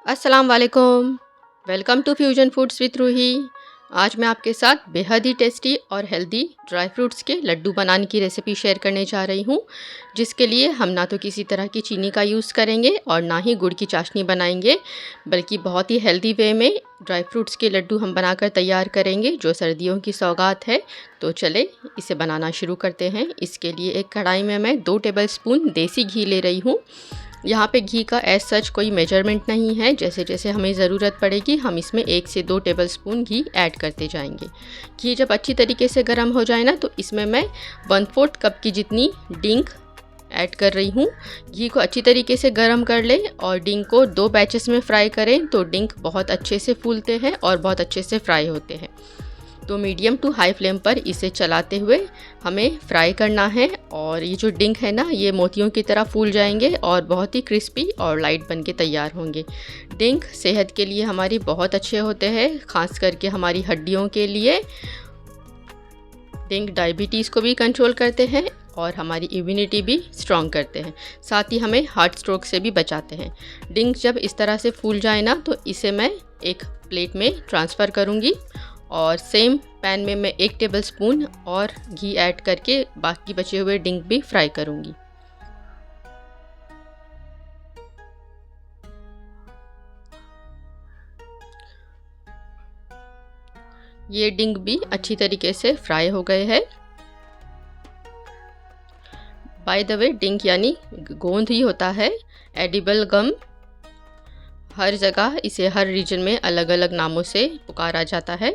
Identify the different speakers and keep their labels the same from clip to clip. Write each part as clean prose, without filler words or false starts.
Speaker 1: अस्सलाम वालेकुम। Welcome to fusion foods with Roohi. आज मैं आपके साथ बेहद ही टेस्टी और हेल्दी ड्राई फ्रूट्स के लड्डू बनाने की रेसिपी शेयर करने जा रही हूँ, जिसके लिए हम ना तो किसी तरह की चीनी का यूज़ करेंगे और ना ही गुड़ की चाशनी बनाएंगे, बल्कि बहुत ही हेल्दी वे में ड्राई फ्रूट्स के लड्डू हम बनाकर तैयार करेंगे, जो सर्दियों की सौगात है। तो चले इसे बनाना शुरू करते हैं। इसके लिए एक कढ़ाई में मैं 2 टेबलस्पून देसी घी ले रही हूँ। यहाँ पे घी का एज सच कोई मेजरमेंट नहीं है, जैसे जैसे हमें ज़रूरत पड़ेगी हम इसमें 1 से 2 टेबलस्पून घी ऐड करते जाएंगे। घी जब अच्छी तरीके से गर्म हो जाए ना, तो इसमें मैं 1/4 कप की जितनी डींग ऐड कर रही हूँ। घी को अच्छी तरीके से गर्म कर लें और डींग को 2 बैचेस में फ्राई करें, तो डींग बहुत अच्छे से फूलते हैं और बहुत अच्छे से फ्राई होते हैं। तो मीडियम टू हाई फ्लेम पर इसे चलाते हुए हमें फ्राई करना है। और ये जो डिंक है ना, ये मोतियों की तरह फूल जाएंगे और बहुत ही क्रिस्पी और लाइट बन के तैयार होंगे। डिंक सेहत के लिए हमारी बहुत अच्छे होते हैं, ख़ास करके हमारी हड्डियों के लिए। डिंक डायबिटीज़ को भी कंट्रोल करते हैं और हमारी इम्यूनिटी भी स्ट्रॉन्ग करते हैं, साथ ही हमें हार्ट स्ट्रोक से भी बचाते हैं। डिंक जब इस तरह से फूल जाए ना, तो इसे मैं एक प्लेट में ट्रांसफ़र करूँगी और सेम पैन में मैं 1 टेबलस्पून और घी ऐड करके बाकी बचे हुए डिंक भी फ्राई करूँगी। ये डिंक भी अच्छी तरीके से फ्राई हो गए हैं। बाय द वे, डिंक यानी गोंद ही होता है, एडिबल गम। हर जगह इसे हर रीजन में अलग अलग नामों से पुकारा जाता है।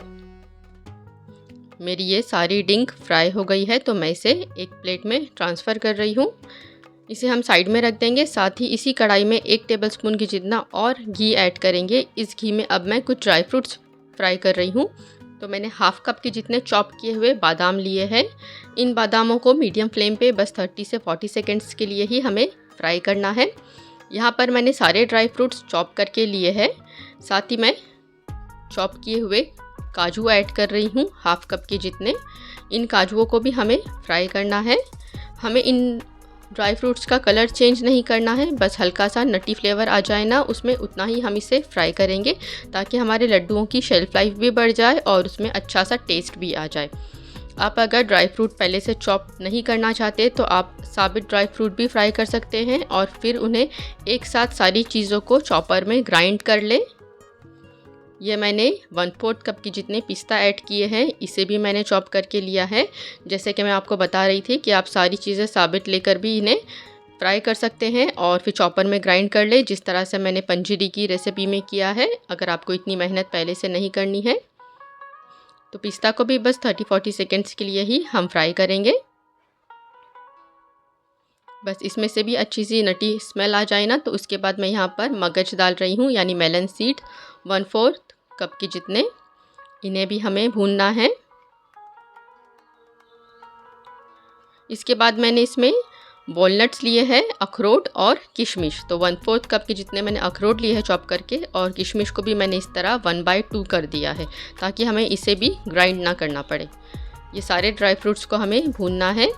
Speaker 1: मेरी ये सारी डिंक फ्राई हो गई है, तो मैं इसे एक प्लेट में ट्रांसफ़र कर रही हूँ। इसे हम साइड में रख देंगे। साथ ही इसी कढ़ाई में 1 टेबलस्पून की जितना और घी ऐड करेंगे। इस घी में अब मैं कुछ ड्राई फ्रूट्स फ्राई कर रही हूँ। तो मैंने हाफ़ कप के जितने चॉप किए हुए बादाम लिए हैं। इन बादामों को मीडियम फ्लेम पे बस 30 से 40 सेकेंड्स के लिए ही हमें फ्राई करना है। यहाँ पर मैंने सारे ड्राई फ्रूट्स चॉप करके लिए हैं। साथ ही मैं चॉप किए हुए काजू ऐड कर रही हूँ, हाफ़ कप के जितने। इन काजुओं को भी हमें फ्राई करना है। हमें इन ड्राई फ्रूट्स का कलर चेंज नहीं करना है, बस हल्का सा नटी फ्लेवर आ जाए ना, उसमें उतना ही हम इसे फ्राई करेंगे, ताकि हमारे लड्डुओं की शेल्फ़ लाइफ भी बढ़ जाए और उसमें अच्छा सा टेस्ट भी आ जाए। आप अगर ड्राई फ्रूट पहले से चॉप नहीं करना चाहते, तो आप साबित ड्राई फ्रूट भी फ्राई कर सकते हैं और फिर उन्हें एक साथ सारी चीज़ों को चॉपर में ग्राइंड कर लें। ये मैंने 1/4 कप की जितने पिस्ता ऐड किए हैं, इसे भी मैंने चॉप करके लिया है। जैसे कि मैं आपको बता रही थी कि आप सारी चीज़ें साबित लेकर भी इन्हें फ्राई कर सकते हैं और फिर चॉपर में ग्राइंड कर ले, जिस तरह से मैंने पंजीरी की रेसिपी में किया है। अगर आपको इतनी मेहनत पहले से नहीं करनी है, तो पिस्ता को भी बस 30-40 सेकेंड्स के लिए ही हम फ्राई करेंगे। बस इसमें से भी अच्छी सी नटी स्मेल आ जाए ना, तो उसके बाद मैं यहाँ पर मगज डाल रही हूँ, यानी मेलन सीड 1/4 कप के जितने। इन्हें भी हमें भूनना है। इसके बाद मैंने इसमें वॉलनट्स लिए हैं, अखरोट और किशमिश। तो 1/4 कप के जितने मैंने अखरोट लिए हैं चॉप करके, और किशमिश को भी मैंने इस तरह 1/2 कर दिया है, ताकि हमें इसे भी ग्राइंड ना करना पड़े। ये सारे ड्राई फ्रूट्स को हमें भूनना है।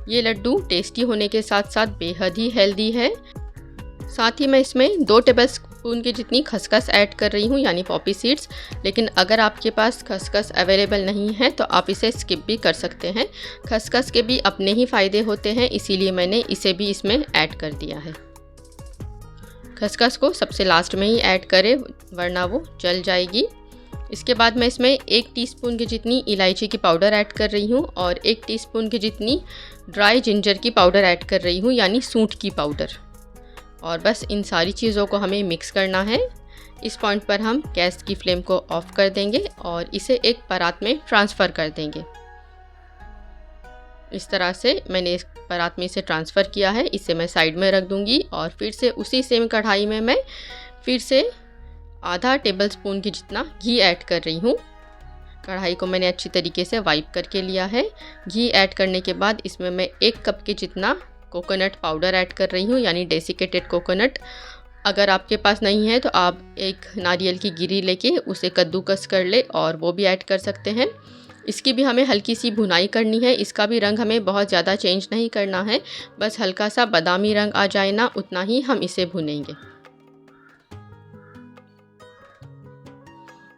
Speaker 1: ये लड्डू टेस्टी होने के साथ साथ बेहद ही हेल्दी है। साथ ही मैं इसमें 2 टेबलस्पून की जितनी खसखस ऐड कर रही हूँ, यानी पॉपी सीड्स। लेकिन अगर आपके पास खसखस अवेलेबल नहीं है, तो आप इसे स्किप भी कर सकते हैं। खसखस के भी अपने ही फ़ायदे होते हैं, इसीलिए मैंने इसे भी इसमें ऐड कर दिया है। खसखस को सबसे लास्ट में ही ऐड करें, वरना वो जल जाएगी। इसके बाद मैं इसमें 1 टीस्पून की जितनी इलायची की पाउडर ऐड कर रही हूँ और 1 टीस्पून की जितनी ड्राई जिंजर की पाउडर ऐड कर रही हूँ, यानी सूंठ की पाउडर। और बस इन सारी चीज़ों को हमें मिक्स करना है। इस पॉइंट पर हम गैस की फ्लेम को ऑफ़ कर देंगे और इसे एक परात में ट्रांसफ़र कर देंगे। इस तरह से मैंने इस परात में इसे ट्रांसफ़र किया है। इसे मैं साइड में रख दूँगी और फिर से उसी सेम कढ़ाई में मैं फिर से आधा टेबलस्पून की जितना घी ऐड कर रही हूँ। कढ़ाई को मैंने अच्छी तरीके से वाइप करके लिया है। घी ऐड करने के बाद इसमें मैं 1 कप के जितना कोकोनट पाउडर ऐड कर रही हूँ, यानी डेसिकेटेड कोकोनट। अगर आपके पास नहीं है, तो आप एक नारियल की गिरी लेके उसे कद्दूकस कर ले और वो भी ऐड कर सकते हैं। इसकी भी हमें हल्की सी भुनाई करनी है। इसका भी रंग हमें बहुत ज़्यादा चेंज नहीं करना है, बस हल्का सा बादामी रंग आ जाए ना, उतना ही हम इसे भुनेंगे।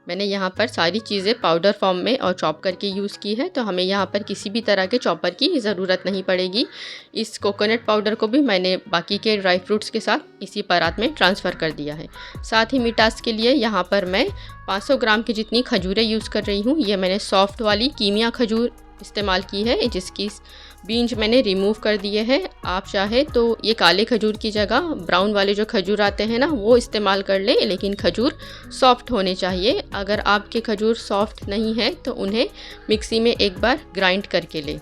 Speaker 1: मैंने यहाँ पर सारी चीज़ें पाउडर फॉर्म में और चॉप करके यूज़ की है, तो हमें यहाँ पर किसी भी तरह के चॉपर की ज़रूरत नहीं पड़ेगी। इस कोकोनट पाउडर को भी मैंने बाकी के ड्राई फ्रूट्स के साथ इसी परात में ट्रांसफ़र कर दिया है। साथ ही मिठास के लिए यहाँ पर मैं 500 ग्राम की जितनी खजूरें यूज़ कर रही हूँ। ये मैंने सॉफ्ट वाली कीमिया खजूर इस्तेमाल की है, जिसकी बीज मैंने रिमूव कर दिए हैं। आप चाहे तो ये काले खजूर की जगह ब्राउन वाले जो खजूर आते हैं ना, वो इस्तेमाल कर लें, लेकिन खजूर सॉफ्ट होने चाहिए। अगर आपके खजूर सॉफ्ट नहीं है तो उन्हें मिक्सी में एक बार ग्राइंड करके लें।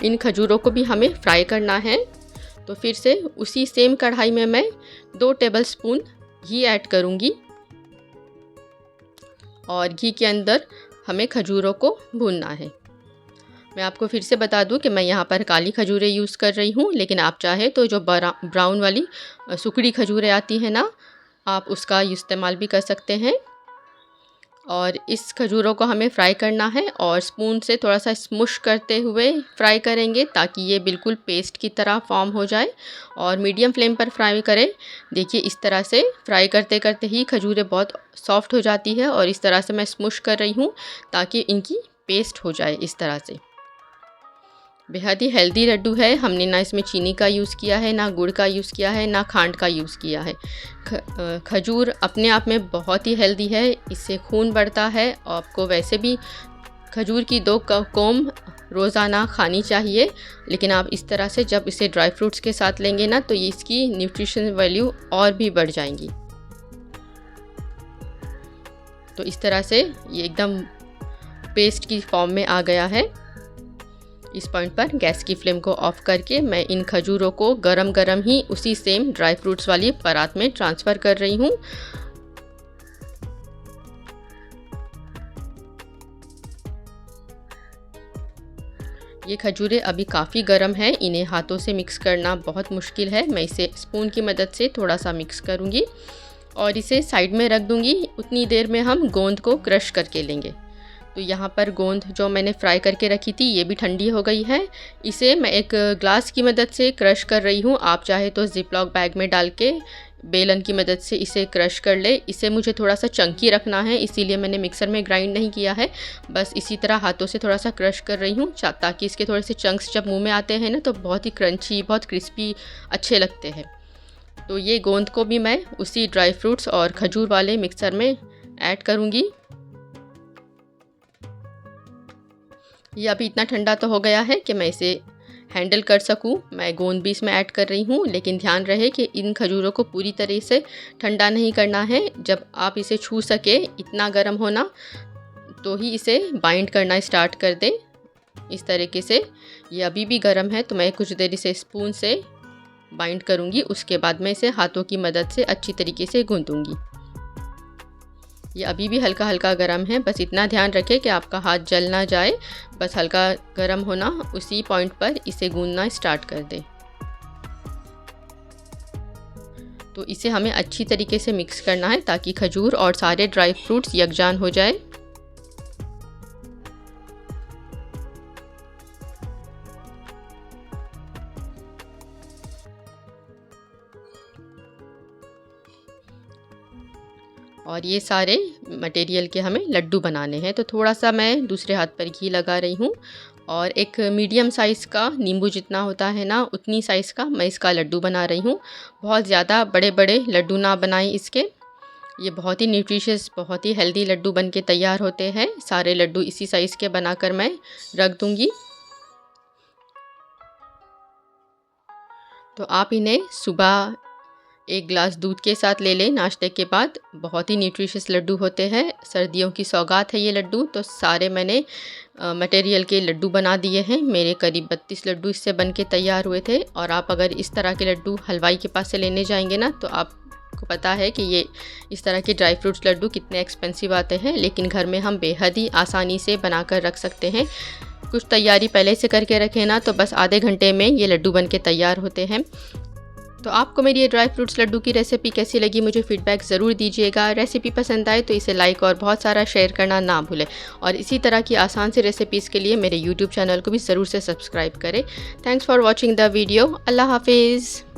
Speaker 1: इन खजूरों को भी हमें फ्राई करना है। तो फिर से उसी सेम कढ़ाई में मैं 2 टेबलस्पून घी ऐड करूँगी और घी के अंदर हमें खजूरों को भूनना है। मैं आपको फिर से बता दूं कि मैं यहाँ पर काली खजूरें यूज़ कर रही हूँ, लेकिन आप चाहे तो जो ब्राउन वाली सुखड़ी खजूरें आती हैं ना, आप उसका इस्तेमाल भी कर सकते हैं। और इस खजूरों को हमें फ्राई करना है और स्पून से थोड़ा सा स्मुश करते हुए फ्राई करेंगे, ताकि ये बिल्कुल पेस्ट की तरह फॉर्म हो जाए। और मीडियम फ्लेम पर फ्राई करें। देखिए, इस तरह से फ्राई करते करते ही खजूरें बहुत सॉफ्ट हो जाती है और इस तरह से मैं स्मुश कर रही हूँ ताकि इनकी पेस्ट हो जाए। इस तरह से बेहद ही हेल्दी लड्डू है। हमने ना इसमें चीनी का यूज़ किया है, ना गुड़ का यूज़ किया है, ना खांड का यूज़ किया है। खजूर अपने आप में बहुत ही हेल्दी है, इससे खून बढ़ता है। आपको वैसे भी खजूर की 2 कोम रोज़ाना खानी चाहिए, लेकिन आप इस तरह से जब इसे ड्राई फ्रूट्स के साथ लेंगे ना, तो ये इसकी न्यूट्रिशन वैल्यू और भी बढ़ जाएंगी। तो इस तरह से ये एकदम पेस्ट की फॉर्म में आ गया है। इस पॉइंट पर गैस की फ्लेम को ऑफ करके मैं इन खजूरों को गरम गरम ही उसी सेम ड्राई फ्रूट्स वाली परात में ट्रांसफ़र कर रही हूँ। ये खजूरें अभी काफ़ी गर्म है, इन्हें हाथों से मिक्स करना बहुत मुश्किल है। मैं इसे स्पून की मदद से थोड़ा सा मिक्स करूँगी और इसे साइड में रख दूँगी। उतनी देर में हम गोंद को क्रश करके लेंगे। तो यहाँ पर गोंद जो मैंने फ्राई करके रखी थी, ये भी ठंडी हो गई है। इसे मैं एक ग्लास की मदद से क्रश कर रही हूँ। आप चाहे तो जिपलॉक बैग में डाल के बेलन की मदद से इसे क्रश कर ले। इसे मुझे थोड़ा सा चंकी रखना है, इसीलिए मैंने मिक्सर में ग्राइंड नहीं किया है। बस इसी तरह हाथों से थोड़ा सा क्रश कर रही हूँ, ताकि इसके थोड़े से चंक्स जब मुँह में आते हैं ना, तो बहुत ही क्रंची, बहुत क्रिस्पी अच्छे लगते हैं। तो ये गोंद को भी मैं उसी ड्राई फ्रूट्स और खजूर वाले मिक्सर में ऐड करूँगी। ये अभी इतना ठंडा तो हो गया है कि मैं इसे हैंडल कर सकूं। मैं गोंद भी इसमें ऐड कर रही हूँ, लेकिन ध्यान रहे कि इन खजूरों को पूरी तरह से ठंडा नहीं करना है। जब आप इसे छू सके इतना गर्म होना, तो ही इसे बाइंड करना स्टार्ट कर दें। इस तरीके से ये अभी भी गर्म है, तो मैं कुछ देर इसे स्पून से बाइंड करूँगी। उसके बाद मैं इसे हाथों की मदद से अच्छी तरीके से गूंदूँगी। ये अभी भी हल्का हल्का गर्म है, बस इतना ध्यान रखें कि आपका हाथ जल ना जाए। बस हल्का गर्म होना, उसी पॉइंट पर इसे गूंदना स्टार्ट कर दें। तो इसे हमें अच्छी तरीके से मिक्स करना है ताकि खजूर और सारे ड्राई फ्रूट्स यकजान हो जाए। और ये सारे मटेरियल के हमें लड्डू बनाने हैं। तो थोड़ा सा मैं दूसरे हाथ पर घी लगा रही हूँ और एक मीडियम साइज़ का नींबू जितना होता है ना, उतनी साइज़ का मैं इसका लड्डू बना रही हूँ। बहुत ज़्यादा बड़े बड़े लड्डू ना बनाएं इसके। ये बहुत ही न्यूट्रिशियस, बहुत ही हेल्दी लड्डू बन के तैयार होते हैं। सारे लड्डू इसी साइज़ के बनाकर मैं रख दूँगी। तो आप इन्हें सुबह 1 गिलास दूध के साथ ले लें नाश्ते के बाद। बहुत ही न्यूट्रिशियस लड्डू होते हैं, सर्दियों की सौगात है ये लड्डू। तो सारे मैंने मटेरियल के लड्डू बना दिए हैं। मेरे करीब 32 लड्डू इससे बन के तैयार हुए थे। और आप अगर इस तरह के लड्डू हलवाई के पास से लेने जाएंगे ना, तो आपको पता है कि ये इस तरह के ड्राई फ्रूट्स लड्डू कितने एक्सपेंसिव आते हैं, लेकिन घर में हम बेहद ही आसानी से बना कर रख सकते हैं। कुछ तैयारी पहले से करके रखें ना, तो बस आधे घंटे में ये लड्डू बन के तैयार होते हैं। तो आपको मेरी ये ड्राई फ्रूट्स लड्डू की रेसिपी कैसी लगी मुझे फीडबैक ज़रूर दीजिएगा। रेसिपी पसंद आए तो इसे लाइक और बहुत सारा शेयर करना ना भूलें और इसी तरह की आसान सी रेसिपीज़ के लिए मेरे यूट्यूब चैनल को भी ज़रूर से सब्सक्राइब करें। Thanks for watching the video. Allah हाफिज़।